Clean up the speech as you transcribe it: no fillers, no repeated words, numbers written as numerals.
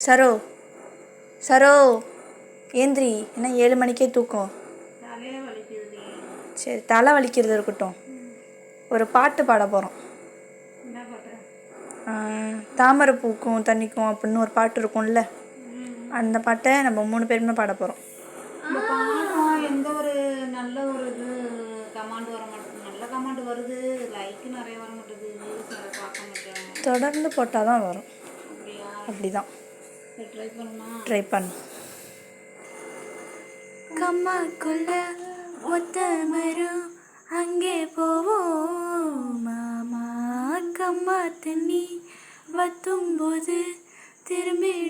சரோ சரோ ஏந்திரி, என்ன 7 மணிக்கே தூக்கம்? சரி, தலை வலிக்கிறது இருக்கட்டும். ஒரு பாட்டு பாட போகிறோம். தாமரை பூக்கும் தண்ணிக்கும் அப்படின்னு ஒரு பாட்டு இருக்கும்ல, அந்த பாட்டை நம்ம 3 பேருமே பாட போகிறோம். எந்த ஒரு நல்ல ஒரு இது கமாண்ட் வர மாட்டேங்குது. நல்ல கமாண்ட் வருது, லைக் நிறைய வர மாட்டேங்குது, பார்க்க மாட்டேன். தொடர்ந்து போட்டால் தான் வரும். அப்படி தான் ட்ரை பண்ணு. கம்மாக்குள்ள ஒத்த மரம் அங்கே போவோம் மாமா, கம்மா தண்ணி வத்தும் போது திரும்பிடும்.